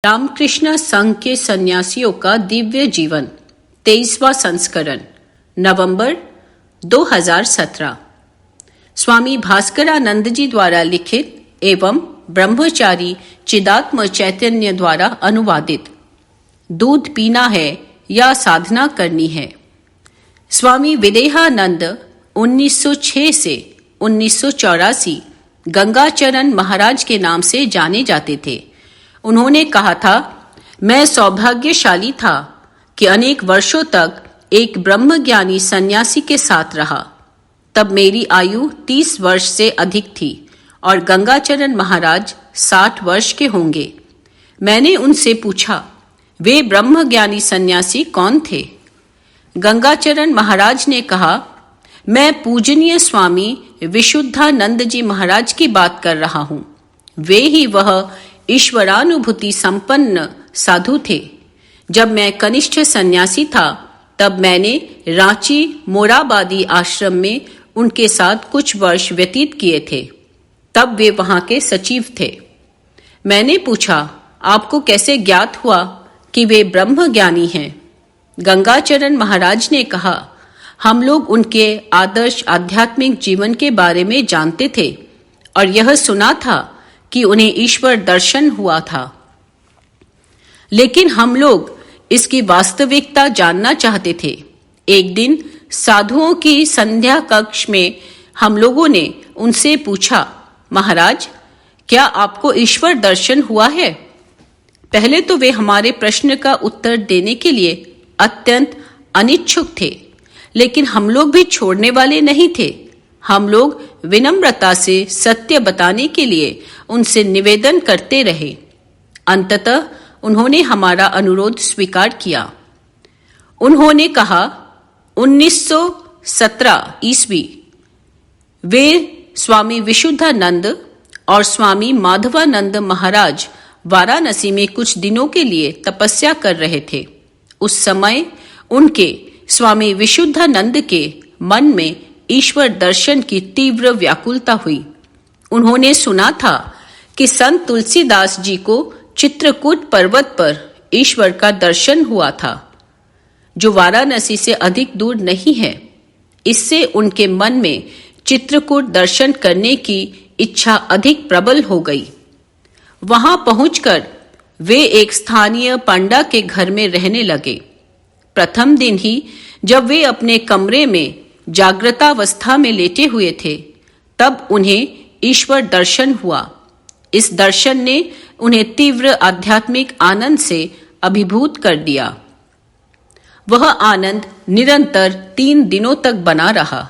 रामकृष्ण संघ के सन्यासियों का दिव्य जीवन 23वां संस्करण नवंबर 2017 स्वामी भास्करानंद जी द्वारा लिखित एवं ब्रह्मचारी चिदात्म चैतन्य द्वारा अनुवादित। दूध पीना है या साधना करनी है। स्वामी विदेहानंद 1906 से 1984 गंगाचरण महाराज के नाम से जाने जाते थे। उन्होंने कहा था, मैं सौभाग्यशाली था कि अनेक वर्षों तक एक ब्रह्मज्ञानी सन्यासी के साथ रहा। तब मेरी आयु 30 वर्ष से अधिक थी और गंगाचरण महाराज 60 वर्ष के होंगे। मैंने उनसे पूछा, वे ब्रह्मज्ञानी सन्यासी कौन थे? गंगाचरण महाराज ने कहा, मैं पूजनीय स्वामी विशुद्धानंद जी महाराज की बात कर रहा हूँ। वे ही वह ईश्वरानुभूति संपन्न साधु थे। जब मैं कनिष्ठ सन्यासी था तब मैंने रांची मोराबादी आश्रम में उनके साथ कुछ वर्ष व्यतीत किए थे। तब वे वहां के सचिव थे। मैंने पूछा, आपको कैसे ज्ञात हुआ कि वे ब्रह्म ज्ञानी हैं? गंगाचरण महाराज ने कहा, हम लोग उनके आदर्श आध्यात्मिक जीवन के बारे में जानते थे और यह सुना था कि उन्हें ईश्वर दर्शन हुआ था, लेकिन हम लोग इसकी वास्तविकता जानना चाहते थे। एक दिन साधुओं की संध्या कक्ष में हम लोगों ने उनसे पूछा, महाराज, क्या आपको ईश्वर दर्शन हुआ है? पहले तो वे हमारे प्रश्न का उत्तर देने के लिए अत्यंत अनिच्छुक थे, लेकिन हम लोग भी छोड़ने वाले नहीं थे। हम लोग विनम्रता से सत्य बताने के लिए उनसे निवेदन करते रहे। अंततः उन्होंने हमारा अनुरोध स्वीकार किया। उन्होंने कहा, 1917 ईस्वी वे स्वामी विशुद्धानंद और स्वामी माधवानंद महाराज वाराणसी में कुछ दिनों के लिए तपस्या कर रहे थे। उस समय उनके स्वामी विशुद्धानंद के मन में ईश्वर दर्शन की तीव्र व्याकुलता हुई। उन्होंने सुना था कि संत तुलसीदास जी को चित्रकूट पर्वत पर ईश्वर का दर्शन हुआ था, जो वाराणसी से अधिक दूर नहीं है। इससे उनके मन में चित्रकूट दर्शन करने की इच्छा अधिक प्रबल हो गई। वहां पहुंचकर वे एक स्थानीय पंडा के घर में रहने लगे। प्रथम दिन ही जब वे अपने कमरे में जागृतावस्था में लेटे हुए थे, तब उन्हें ईश्वर दर्शन हुआ। इस दर्शन ने उन्हें तीव्र आध्यात्मिक आनंद से अभिभूत कर दिया। वह आनंद निरंतर 3 दिनों तक बना रहा।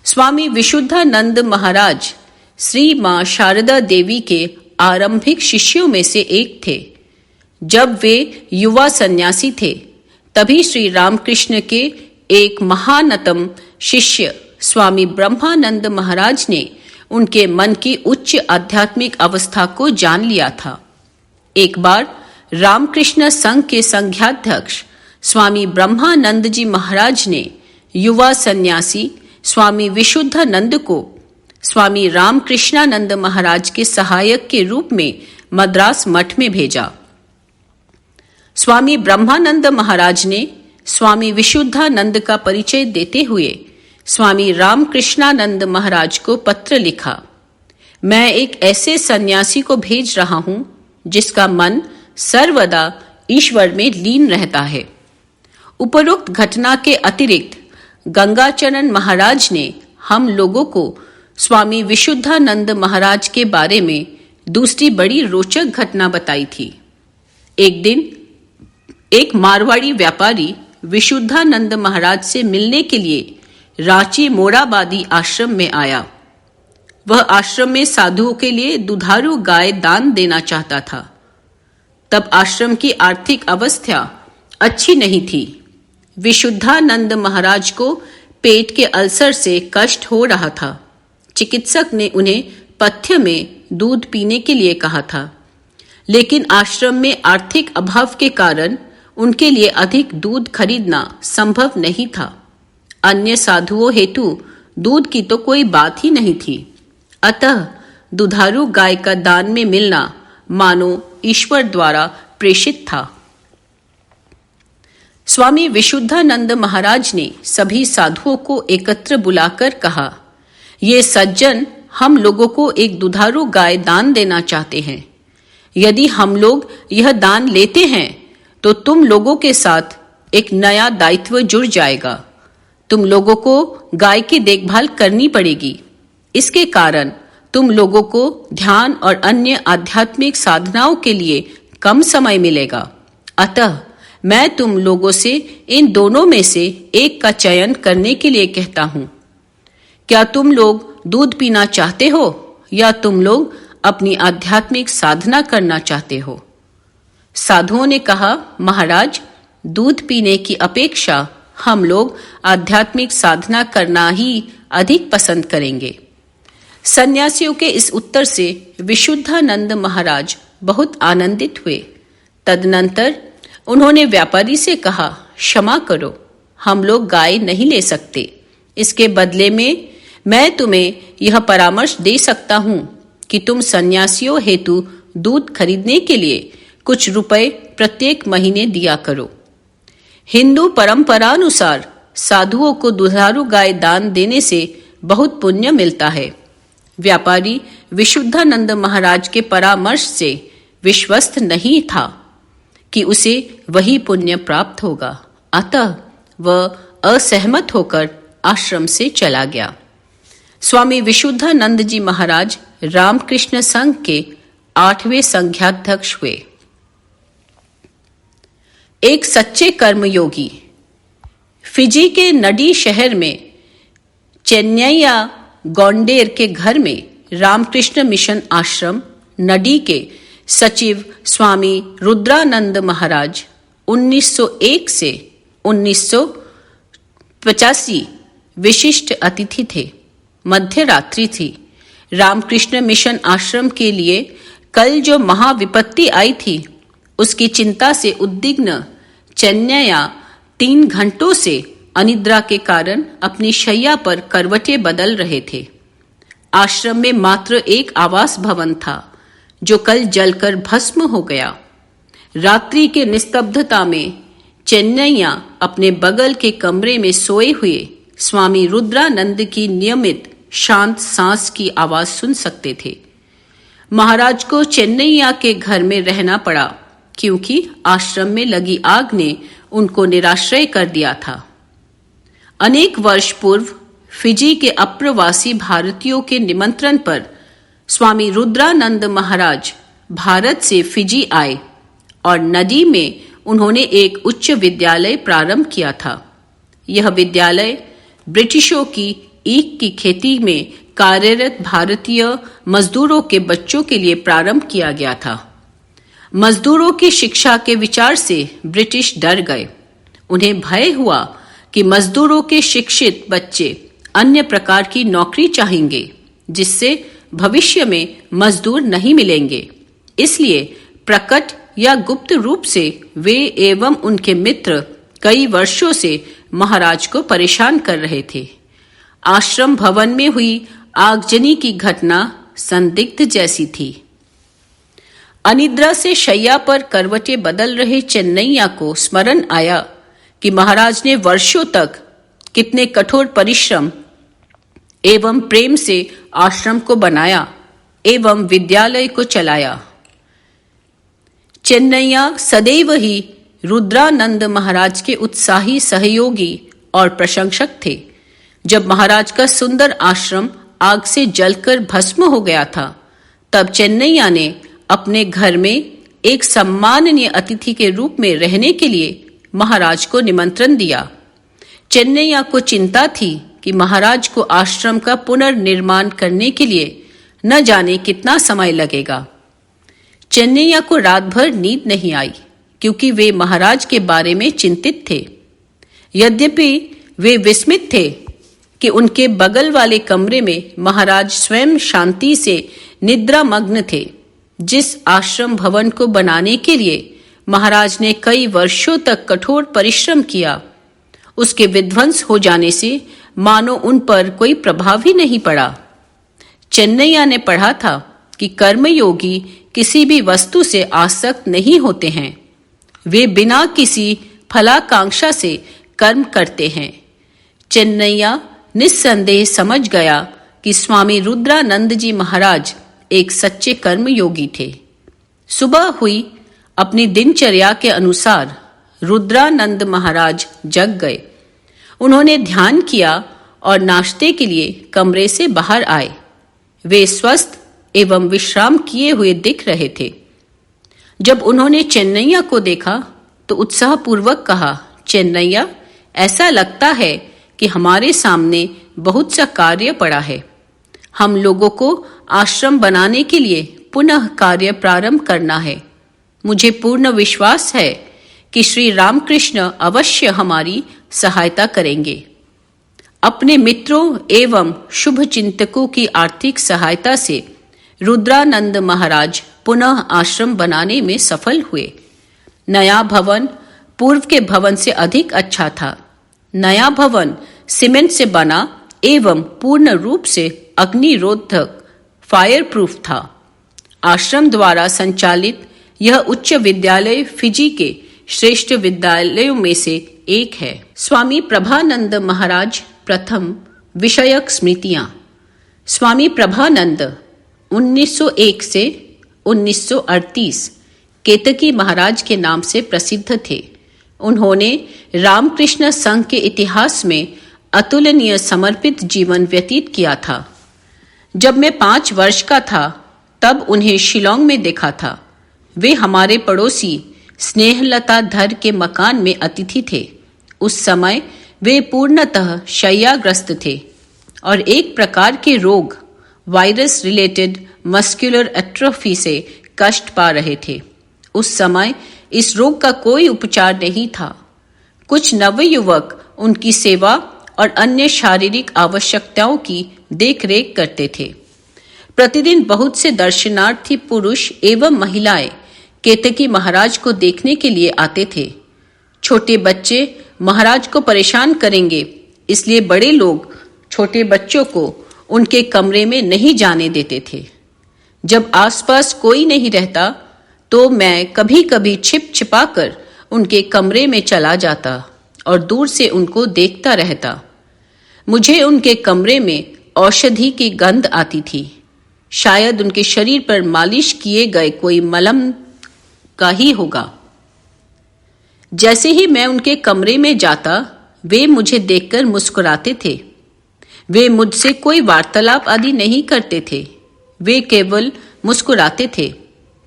स्वामी विशुद्धानंद महाराज श्री मां शारदा देवी के आरंभिक शिष्यों में से एक थे। जब वे युवा सन्यासी थे, तभी श्री रामकृष्ण के एक महानतम शिष्य स्वामी ब्रह्मानंद महाराज ने उनके मन की उच्च आध्यात्मिक अवस्था को जान लिया था। एक बार रामकृष्ण संघ के संघाध्यक्ष स्वामी ब्रह्मानंद जी महाराज ने युवा सन्यासी स्वामी विशुद्धानंद को स्वामी रामकृष्णानंद महाराज के सहायक के रूप में मद्रास मठ में भेजा। स्वामी ब्रह्मानंद महाराज ने स्वामी विशुद्धानंद का परिचय देते हुए स्वामी रामकृष्णानंद महाराज को पत्र लिखा, मैं एक ऐसे सन्यासी को भेज रहा हूं जिसका मन सर्वदा ईश्वर में लीन रहता है। उपरोक्त घटना के अतिरिक्त गंगाचरण महाराज ने हम लोगों को स्वामी विशुद्धानंद महाराज के बारे में दूसरी बड़ी रोचक घटना बताई थी। एक दिन एक मारवाड़ी व्यापारी विशुद्धानंद महाराज से मिलने के लिए रांची मोराबादी आश्रम में आया। वह आश्रम में साधुओं के लिए दुधारू गाय दान देना चाहता था। तब आश्रम की आर्थिक अवस्था अच्छी नहीं थी। विशुद्धानंद महाराज को पेट के अल्सर से कष्ट हो रहा था। चिकित्सक ने उन्हें पथ्य में दूध पीने के लिए कहा था, लेकिन आश्रम में आर्थिक अभाव के कारण उनके लिए अधिक दूध खरीदना संभव नहीं था। अन्य साधुओं हेतु दूध की तो कोई बात ही नहीं थी। अतः दुधारू गाय का दान में मिलना मानो ईश्वर द्वारा प्रेषित था। स्वामी विशुद्धानंद महाराज ने सभी साधुओं को एकत्र बुलाकर कहा, ये सज्जन हम लोगों को एक दुधारू गाय दान देना चाहते हैं। यदि हम लोग यह दान लेते हैं तो तुम लोगों के साथ एक नया दायित्व जुड़ जाएगा। तुम लोगों को गाय की देखभाल करनी पड़ेगी। इसके कारण तुम लोगों को ध्यान और अन्य आध्यात्मिक साधनाओं के लिए कम समय मिलेगा। अतः मैं तुम लोगों से इन दोनों में से एक का चयन करने के लिए कहता हूं। क्या तुम लोग दूध पीना चाहते हो या तुम लोग अपनी आध्यात्मिक साधना करना चाहते हो? साधुओं ने कहा, महाराज, दूध पीने की अपेक्षा हम लोग आध्यात्मिक साधना करना ही अधिक पसंद करेंगे। सन्यासियों के इस उत्तर से विशुद्धानंद महाराज बहुत आनंदित हुए। तदनंतर उन्होंने व्यापारी से कहा, क्षमा करो, हम लोग गाय नहीं ले सकते। इसके बदले में मैं तुम्हें यह परामर्श दे सकता हूं कि तुम सन्यासियों हेतु दूध खरीदने के लिए कुछ रुपए प्रत्येक महीने दिया करो। हिंदू परंपरानुसार साधुओं को दुधारू गाय दान देने से बहुत पुण्य मिलता है। व्यापारी विशुद्धानंद महाराज के परामर्श से विश्वस्त नहीं था कि उसे वही पुण्य प्राप्त होगा, अतः वह असहमत होकर आश्रम से चला गया। स्वामी विशुद्धानंद जी महाराज रामकृष्ण संघ के 8वें संघाध्यक्ष हुए। एक सच्चे कर्मयोगी। फिजी के नडी शहर में चेन्नैया गौंडेर के घर में रामकृष्ण मिशन आश्रम नडी के सचिव स्वामी रुद्रानंद महाराज 1901 से 1985 विशिष्ट अतिथि थे। मध्य रात्रि थी। रामकृष्ण मिशन आश्रम के लिए कल जो महाविपत्ति आई थी उसकी चिंता से उद्विग्न चेन्नैया 3 घंटों से अनिद्रा के कारण अपनी शैया पर करवटें बदल रहे थे। आश्रम में मात्र एक आवास भवन था जो कल जलकर भस्म हो गया। रात्रि के निस्तब्धता में चेन्नैया अपने बगल के कमरे में सोए हुए स्वामी रुद्रानंद की नियमित शांत सांस की आवाज सुन सकते थे। महाराज को चेन्नैया के घर में रहना पड़ा क्योंकि आश्रम में लगी आग ने उनको निराश्रय कर दिया था। अनेक वर्ष पूर्व फिजी के अप्रवासी भारतीयों के निमंत्रण पर स्वामी रुद्रानंद महाराज भारत से फिजी आए और नदी में उन्होंने एक उच्च विद्यालय प्रारंभ किया था। यह विद्यालय ब्रिटिशों की ईख की खेती में कार्यरत भारतीय मजदूरों के बच्चों के लिए प्रारंभ किया गया था। मजदूरों की शिक्षा के विचार से ब्रिटिश डर गए। उन्हें भय हुआ कि मजदूरों के शिक्षित बच्चे अन्य प्रकार की नौकरी चाहेंगे जिससे भविष्य में मजदूर नहीं मिलेंगे। इसलिए प्रकट या गुप्त रूप से वे एवं उनके मित्र कई वर्षों से महाराज को परेशान कर रहे थे। आश्रम भवन में हुई आगजनी की घटना संदिग्ध जैसी थी। अनिद्रा से शैया पर करवटें बदल रहे चेन्नैया को स्मरण आया कि महाराज ने वर्षों तक कितने कठोर परिश्रम एवं प्रेम से आश्रम को बनाया एवं विद्यालय को चलाया। चेन्नैया सदैव ही रुद्रानंद महाराज के उत्साही सहयोगी और प्रशंसक थे। जब महाराज का सुंदर आश्रम आग से जलकर भस्म हो गया था तब चेन्नैया ने अपने घर में एक सम्माननीय अतिथि के रूप में रहने के लिए महाराज को निमंत्रण दिया। चेन्नैया को चिंता थी कि महाराज को आश्रम का पुनर्निर्माण करने के लिए न जाने कितना समय लगेगा। चेन्नैया को रात भर नींद नहीं आई क्योंकि वे महाराज के बारे में चिंतित थे। यद्यपि वे विस्मित थे कि उनके बगल वाले कमरे में महाराज स्वयं शांति से निद्रामग्न थे। जिस आश्रम भवन को बनाने के लिए महाराज ने कई वर्षों तक कठोर परिश्रम किया, उसके विध्वंस हो जाने से मानो उन पर कोई प्रभाव ही नहीं पड़ा। चेन्नैया ने पढ़ा था कि कर्मयोगी किसी भी वस्तु से आसक्त नहीं होते हैं। वे बिना किसी फलाकांक्षा से कर्म करते हैं। चेन्नैया निस्संदेह समझ गया कि स्वामी रुद्रानंद जी महाराज एक सच्चे कर्म योगी थे। सुबह हुई, अपनी दिनचर्या के अनुसार रुद्रानंद महाराज जग गए। उन्होंने ध्यान किया और नाश्ते के लिए कमरे से बाहर आए। वे स्वस्थ एवं विश्राम किए हुए दिख रहे थे। जब उन्होंने चेन्नैया को देखा तो उत्साहपूर्वक कहा, चेन्नैया, ऐसा लगता है कि हमारे सामने बहुत सा कार्य पड़ा है। हम लोगों को आश्रम बनाने के लिए पुनः कार्य प्रारंभ करना है। मुझे पूर्ण विश्वास है कि श्री रामकृष्ण अवश्य हमारी सहायता करेंगे। अपने मित्रों एवं शुभ चिंतकों की आर्थिक सहायता से रुद्रानंद महाराज पुनः आश्रम बनाने में सफल हुए। नया भवन पूर्व के भवन से अधिक अच्छा था। नया भवन सीमेंट से बना एवं पूर्ण रूप से अग्निरोधक फायर प्रूफ था। आश्रम द्वारा संचालित यह उच्च विद्यालय फिजी के श्रेष्ठ विद्यालयों में से एक है। स्वामी प्रभानंद महाराज प्रथम विषयक स्मृतियां। स्वामी प्रभानंद 1901 से 1938 केतकी महाराज के नाम से प्रसिद्ध थे। उन्होंने रामकृष्ण संघ के इतिहास में अतुलनीय समर्पित जीवन व्यतीत किया था। जब मैं 5 वर्ष का था तब उन्हें शिलोंग में देखा था। वे हमारे पड़ोसी स्नेहलता धर के मकान में अतिथि थे। उस समय वे पूर्णतः शय्याग्रस्त थे और एक प्रकार के रोग, वायरस रिलेटेड मस्कुलर एट्रोफी से कष्ट पा रहे थे। उस समय इस रोग का कोई उपचार नहीं था। कुछ नवयुवक उनकी सेवा और अन्य शारीरिक आवश्यकताओं की देखरेख करते थे। प्रतिदिन बहुत से दर्शनार्थी पुरुष एवं महिलाएं केतकी महाराज को देखने के लिए आते थे। छोटे बच्चे महाराज को परेशान करेंगे, इसलिए बड़े लोग छोटे बच्चों को उनके कमरे में नहीं जाने देते थे। जब आसपास कोई नहीं रहता तो मैं कभी कभी छिप छिपा कर उनके कमरे में चला जाता और दूर से उनको देखता रहता। मुझे उनके कमरे में औषधि की गंध आती थी। शायद उनके शरीर पर मालिश किए गए कोई मलम का ही होगा। जैसे ही मैं उनके कमरे में जाता वे मुझे देखकर मुस्कुराते थे। वे मुझसे कोई वार्तालाप आदि नहीं करते थे, वे केवल मुस्कुराते थे।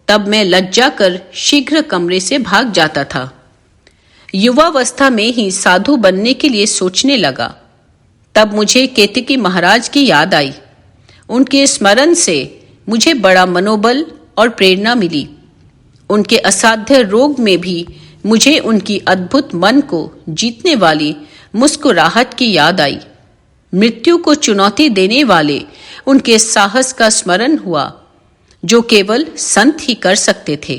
तब मैं लज्जा कर शीघ्र कमरे से भाग जाता था। युवावस्था में ही साधु बनने के लिए सोचने लगा। तब मुझे केतकी महाराज की याद आई। उनके स्मरण से मुझे बड़ा मनोबल और प्रेरणा मिली। उनके असाध्य रोग में भी मुझे उनकी अद्भुत मन को जीतने वाली मुस्कुराहट की याद आई। मृत्यु को चुनौती देने वाले उनके साहस का स्मरण हुआ, जो केवल संत ही कर सकते थे।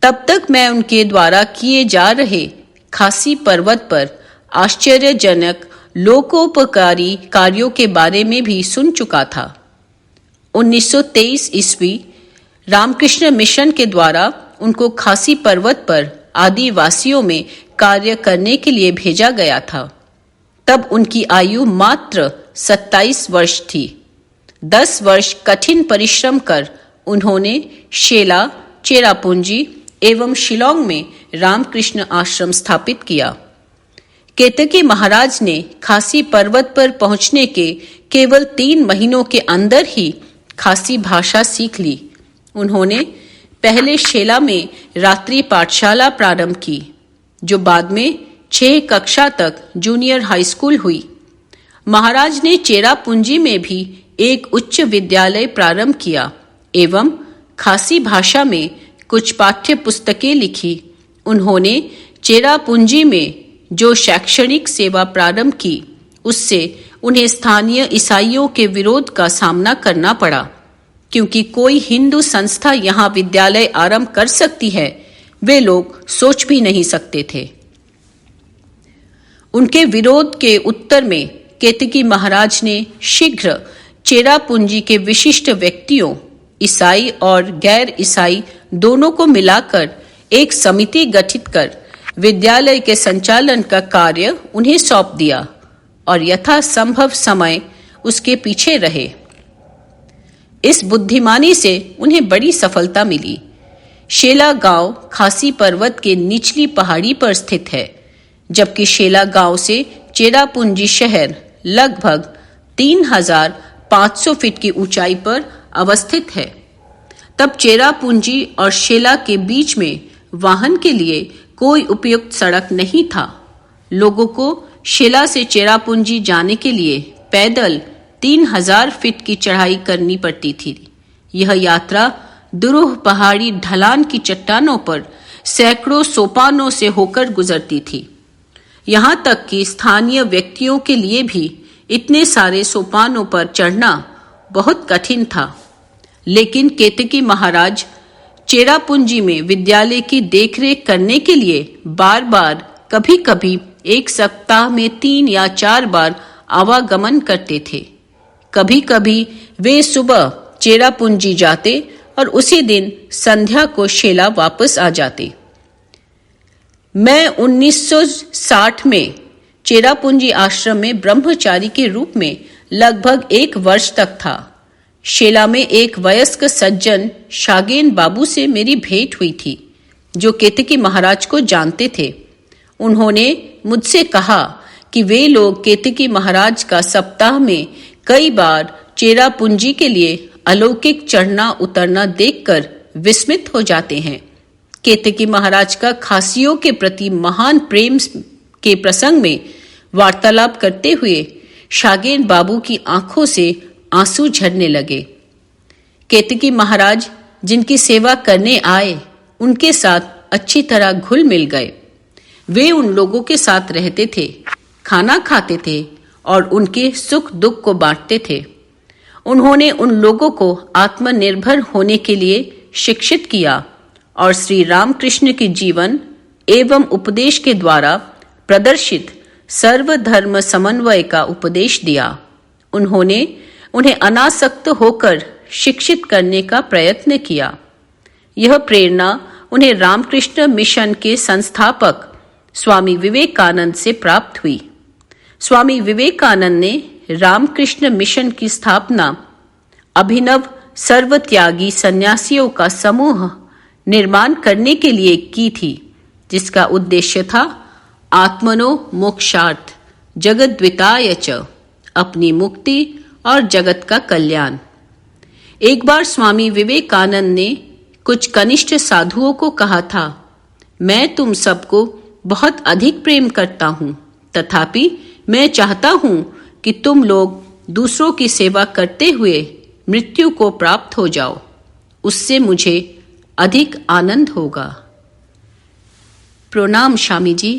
तब तक मैं उनके द्वारा किए जा रहे खासी पर्वत पर आश्चर्यजनक लोकोपकारी कार्यों के बारे में भी सुन चुका था। 1923 ईस्वी रामकृष्ण मिशन के द्वारा उनको खासी पर्वत पर आदिवासियों में कार्य करने के लिए भेजा गया था। तब उनकी आयु मात्र 27 वर्ष थी। 10 वर्ष कठिन परिश्रम कर उन्होंने शेला, चेरापूंजी एवं शिलोंग में रामकृष्ण आश्रम स्थापित किया। केतकी महाराज ने खासी पर्वत पर पहुंचने के केवल 3 महीनों के अंदर ही खासी भाषा सीख ली। उन्होंने पहले शेला में रात्रि पाठशाला प्रारंभ की, जो बाद में 6 कक्षा तक जूनियर हाई स्कूल हुई। महाराज ने चेरापूंजी में भी एक उच्च विद्यालय प्रारंभ किया एवं खासी भाषा में कुछ पाठ्य पुस्तकें लिखी। उन्होंने चेरापूंजी में जो शैक्षणिक सेवा प्रारंभ की, उससे उन्हें स्थानीय ईसाइयों के विरोध का सामना करना पड़ा, क्योंकि कोई हिंदू संस्था यहाँ विद्यालय आरंभ कर सकती है, वे लोग सोच भी नहीं सकते थे। उनके विरोध के उत्तर में केतकी महाराज ने शीघ्र चेरापूंजी के विशिष्ट व्यक्तियों ईसाई और गैर ईसाई दोनों को मिलाकर एक समिति गठित कर विद्यालय के संचालन का कार्य उन्हें सौंप दिया और यथासंभव समय उसके पीछे रहे। इस बुद्धिमानी से उन्हें बड़ी सफलता मिली। शेला गांव खासी पर्वत के निचली पहाड़ी पर स्थित है, जबकि शेला गांव से चेरापूंजी शहर लगभग 3,500 फीट की ऊंचाई पर अवस्थित है। तब चेरापूंजी और शेला के बीच में वाहन के लिए कोई उपयुक्त सड़क नहीं था। लोगों को शेला से चेरापूंजी जाने के लिए पैदल 3,000 फीट की चढ़ाई करनी पड़ती थी। यह यात्रा दुरूह पहाड़ी ढलान की चट्टानों पर सैकड़ों सोपानों से होकर गुजरती थी। यहाँ तक कि स्थानीय व्यक्तियों के लिए भी इतने सारे सोपानों पर चढ़ना बहुत कठिन था। लेकिन केतकी महाराज चेरापूंजी में विद्यालय की देखरेख करने के लिए बार बार, कभी कभी एक सप्ताह में 3 या 4 बार आवागमन करते थे। कभी कभी वे सुबह चेरापूंजी जाते और उसी दिन संध्या को शेला वापस आ जाते। मैं 1960 में चेरापूंजी आश्रम में ब्रह्मचारी के रूप में लगभग 1 वर्ष तक था। शेला में एक वयस्क सज्जन शागेन बाबू से मेरी भेंट हुई थी, जो केतकी महाराज को जानते थे। उन्होंने मुझसे कहा कि वे लोग केतकी महाराज का सप्ताह में कई बार चेरापूंजी के लिए अलौकिक चढ़ना उतरना देखकर विस्मित हो जाते हैं। केतकी महाराज का खासियों के प्रति महान प्रेम के प्रसंग में वार्तालाप करते हुए शागेन बाबू की आंखों से आंसू झरने लगे। केतकी महाराज जिनकी सेवा करने आए, उनके साथ अच्छी तरह घुल मिल गए। वे उन लोगों के साथ रहते थे, खाना खाते थे और उनके सुख दुख को बांटते थे। उन्होंने उन लोगों को आत्मनिर्भर होने के लिए शिक्षित किया और श्री रामकृष्ण के जीवन एवं उपदेश के द्वारा प्रदर्शित सर्वधर्म समन्वय का उपदेश दिया। उन्होंने उन्हें अनासक्त होकर शिक्षित करने का प्रयत्न किया। यह प्रेरणा उन्हें रामकृष्ण मिशन के संस्थापक स्वामी विवेकानंद से प्राप्त हुई। स्वामी विवेकानंद ने रामकृष्ण मिशन की स्थापना अभिनव सर्वत्यागी सन्यासियों का समूह निर्माण करने के लिए की थी, जिसका उद्देश्य था आत्मनो मोक्षार्थ जगद्विताय च, अपनी मुक्ति और जगत का कल्याण। एक बार स्वामी विवेकानंद ने कुछ कनिष्ठ साधुओं को कहा था, मैं तुम सबको बहुत अधिक प्रेम करता हूं, तथापि मैं चाहता हूं कि तुम लोग दूसरों की सेवा करते हुए मृत्यु को प्राप्त हो जाओ। उससे मुझे अधिक आनंद होगा। प्रणाम स्वामी जी।